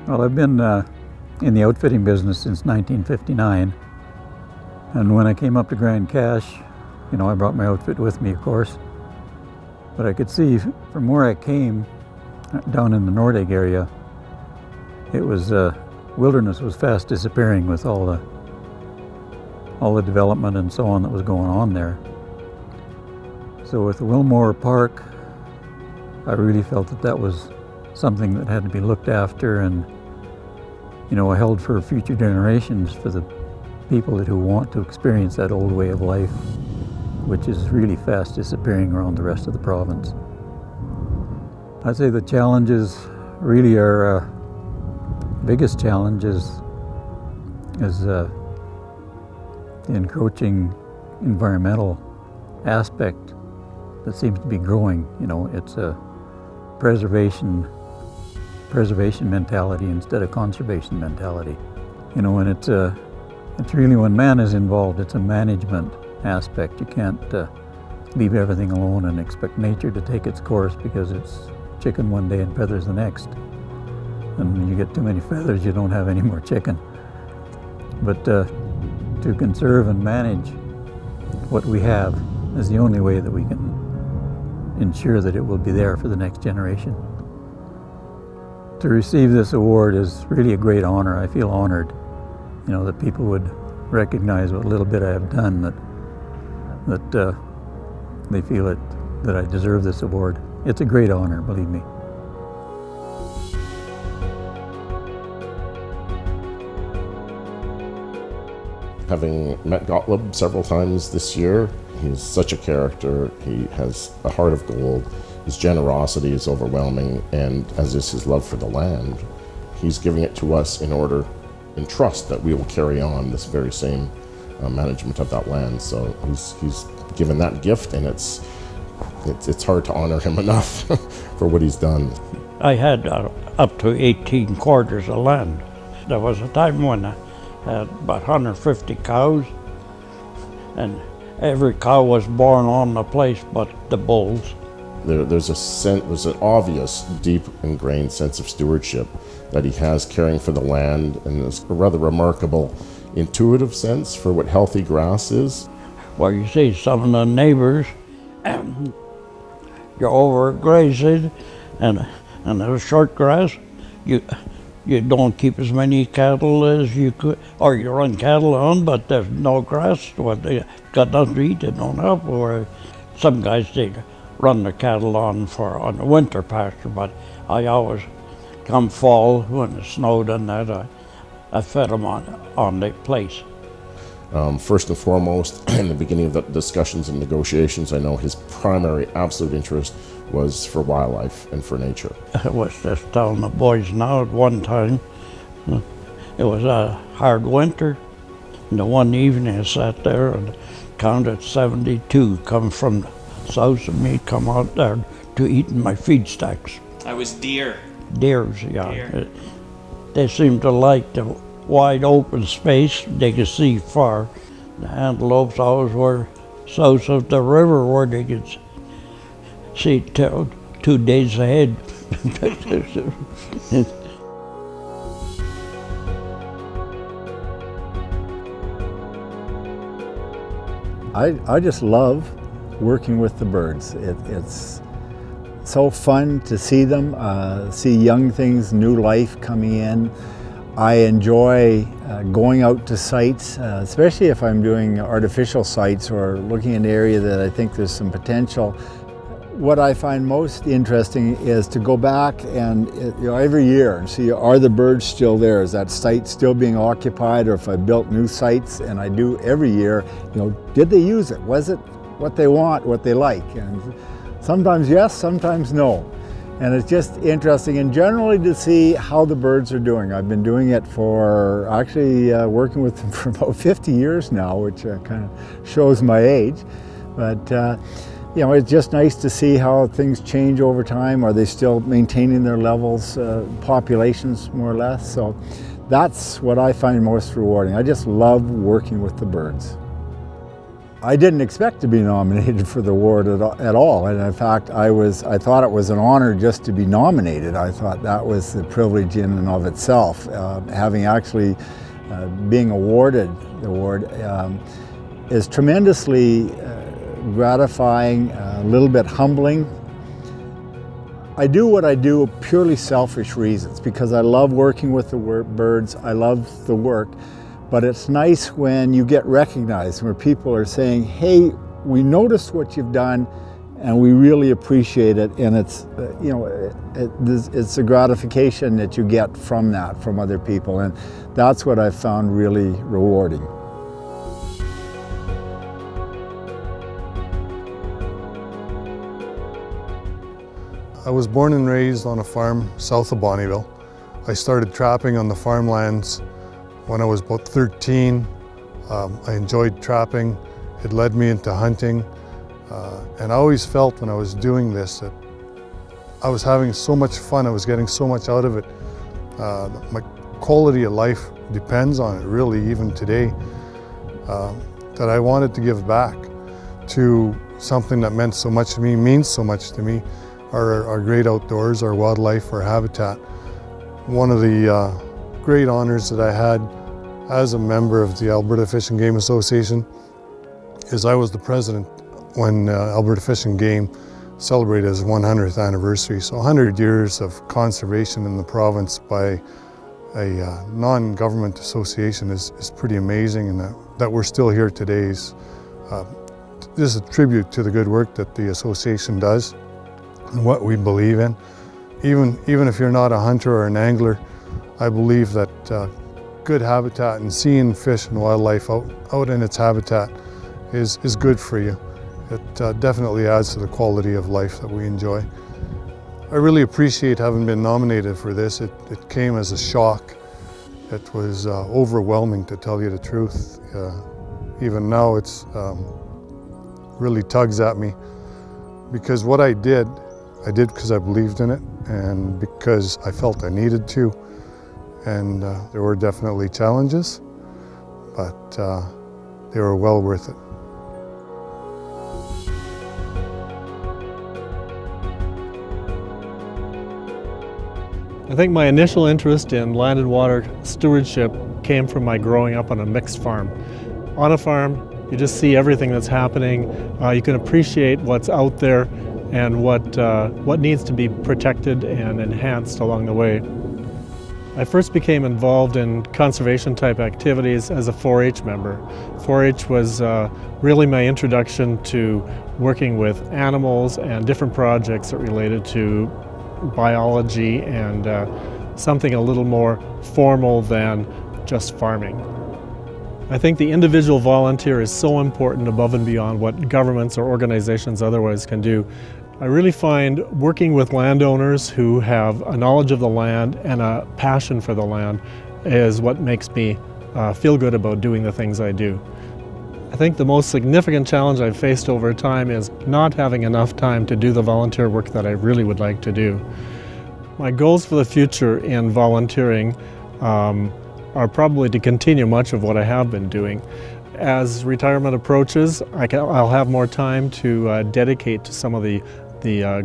Well, I've been in the outfitting business since 1959, and when I came up to Grand Cache, you know, I brought my outfit with me, of course, but I could see from where I came, down in the Nordegg area, it was wilderness was fast disappearing with all the development and so on that was going on there. So with the Wilmore Park, I really felt that that was something that had to be looked after and, you know, held for future generations, for the people who want to experience that old way of life, which is really fast disappearing around the rest of the province. I'd say the challenges really are, biggest challenge is the encroaching environmental aspect that seems to be growing. You know, it's a preservation mentality instead of conservation mentality. You know, and it's really, when man is involved, it's a management aspect. You can't leave everything alone and expect nature to take its course, because it's chicken one day and feathers the next. And when you get too many feathers, you don't have any more chicken. But to conserve and manage what we have is the only way that we can ensure that it will be there for the next generation. To receive this award is really a great honor. I feel honored, you know, that people would recognize what little bit I have done, that they feel that I deserve this award. It's a great honor, believe me. Having met GOTTLOB several times this year, he's such a character. He has a heart of gold. His generosity is overwhelming, and as is his love for the land. He's giving it to us in trust that we will carry on this very same management of that land. So he's given that gift, and it's hard to honor him enough for what he's done. I had up to 18 quarters of land. There was a time when I had about 150 cows, and every cow was born on the place but the bulls. There's an obvious, deep ingrained sense of stewardship that he has, caring for the land, and there's a rather remarkable intuitive sense for what healthy grass is. Well, you see some of the neighbors, you're overgrazing, and there's short grass. You don't keep as many cattle as you could, or you run cattle on, but there's no grass. Well, they got nothing to eat, they don't have. Or some guys, they run the cattle on the winter pasture, but I always, come fall, when it snowed and that, I fed them on the place. First and foremost, in the beginning of the discussions and negotiations, I know his primary absolute interest was for wildlife and for nature. I was just telling the boys now, at one time, it was a hard winter, and the one evening I sat there and counted 72 come from south of me, come out there to eat my feed stacks. That was deer. Deers, yeah. Deer. They seemed to like the wide open space. They could see far. The antelopes always were south of the river where they could see 2 days ahead. I just love working with the birds. It's so fun to see them, see young things, new life coming in. I enjoy going out to sites, especially if I'm doing artificial sites or looking in an area that I think there's some potential. What I find most interesting is to go back and every year and see, are the birds still there? Is that site still being occupied? Or if I built new sites, and I do every year, did they use it? Was it what they want, what they like? And sometimes yes, sometimes no. And it's just interesting, and generally to see how the birds are doing. I've been doing it for, actually working with them for about 50 years now, which kind of shows my age. But it's just nice to see how things change over time. Are they still maintaining their levels, populations more or less? So that's what I find most rewarding. I just love working with the birds. I didn't expect to be nominated for the award at all. And in fact, I thought it was an honor just to be nominated. I thought that was the privilege in and of itself. Having actually being awarded the award is tremendously gratifying, a little bit humbling. I do what I do purely selfish reasons, because I love working with the birds, I love the work, but it's nice when you get recognized, where people are saying, hey, we noticed what you've done and we really appreciate it, and it's, you know, it's a gratification that you get from that, from other people, and that's what I've found really rewarding. I was born and raised on a farm south of Bonnyville. I started trapping on the farmlands when I was about 13. I enjoyed trapping. It led me into hunting. And I always felt when I was doing this that I was having so much fun, I was getting so much out of it. My quality of life depends on it, really, even today, that I wanted to give back to something that meant so much to me, means so much to me. Our great outdoors, our wildlife, our habitat. One of the great honors that I had as a member of the Alberta Fish and Game Association is I was the president when Alberta Fish and Game celebrated its 100th anniversary. So 100 years of conservation in the province by a non-government association is pretty amazing, and that we're still here today is this is a tribute to the good work that the association does and what we believe in. Even if you're not a hunter or an angler, I believe that good habitat and seeing fish and wildlife out in its habitat is good for you. It definitely adds to the quality of life that we enjoy. I really appreciate having been nominated for this. It came as a shock. It was overwhelming, to tell you the truth. Even now it's really tugs at me, because what I did because I believed in it and because I felt I needed to. And there were definitely challenges, but they were well worth it. I think my initial interest in land and water stewardship came from my growing up on a mixed farm. On a farm, you just see everything that's happening. You can appreciate what's out there and what needs to be protected and enhanced along the way. I first became involved in conservation type activities as a 4-H member. 4-H was really my introduction to working with animals and different projects that related to biology and something a little more formal than just farming. I think the individual volunteer is so important above and beyond what governments or organizations otherwise can do. I really find working with landowners who have a knowledge of the land and a passion for the land is what makes me feel good about doing the things I do. I think the most significant challenge I've faced over time is not having enough time to do the volunteer work that I really would like to do. My goals for the future in volunteering are probably to continue much of what I have been doing. As retirement approaches, I'll have more time to dedicate to some of the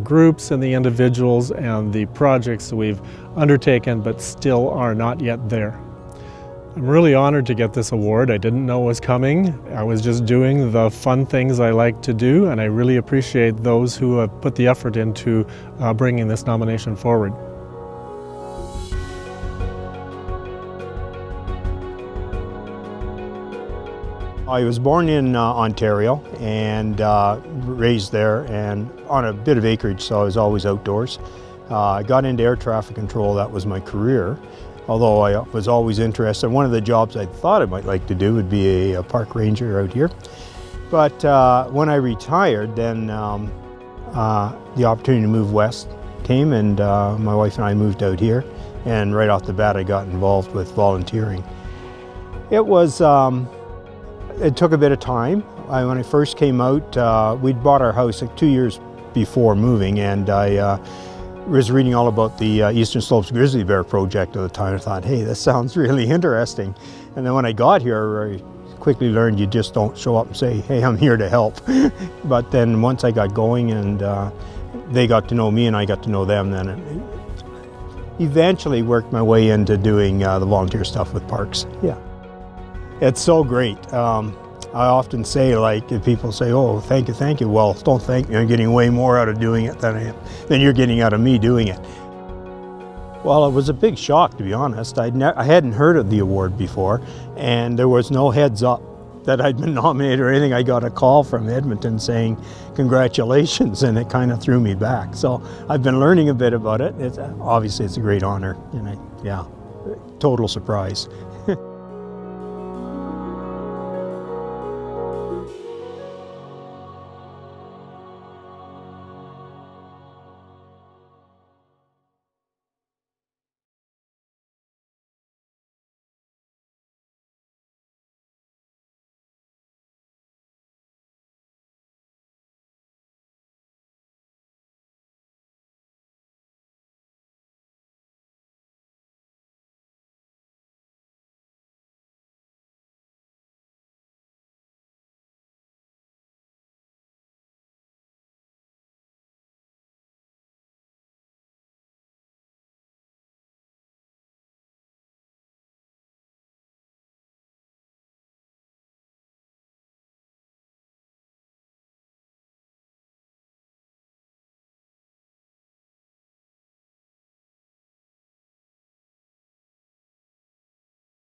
groups and the individuals and the projects that we've undertaken but still are not yet there. I'm really honored to get this award. I didn't know it was coming. I was just doing the fun things I like to do, and I really appreciate those who have put the effort into bringing this nomination forward. I was born in Ontario and raised there and on a bit of acreage, so I was always outdoors. I got into air traffic control, that was my career, although I was always interested. One of the jobs I thought I might like to do would be a park ranger out here. But when I retired, then the opportunity to move west came, and my wife and I moved out here, and right off the bat I got involved with volunteering. It was it took a bit of time. When I first came out, we'd bought our house like 2 years before moving, and I was reading all about the Eastern Slopes Grizzly Bear project at the time. I thought, hey, this sounds really interesting. And then when I got here, I quickly learned you just don't show up and say, hey, I'm here to help. But then once I got going and they got to know me and I got to know them, then it eventually worked my way into doing the volunteer stuff with parks. Yeah, it's so great. I often say, like, if people say, oh, thank you, well, don't thank me. I'm getting way more out of doing it than you're getting out of me doing it. Well, it was a big shock, to be honest. I hadn't heard of the award before, and there was no heads up that I'd been nominated or anything. I got a call from Edmonton saying, congratulations, and it kind of threw me back. So I've been learning a bit about it. Obviously, it's a great honor, and yeah, total surprise.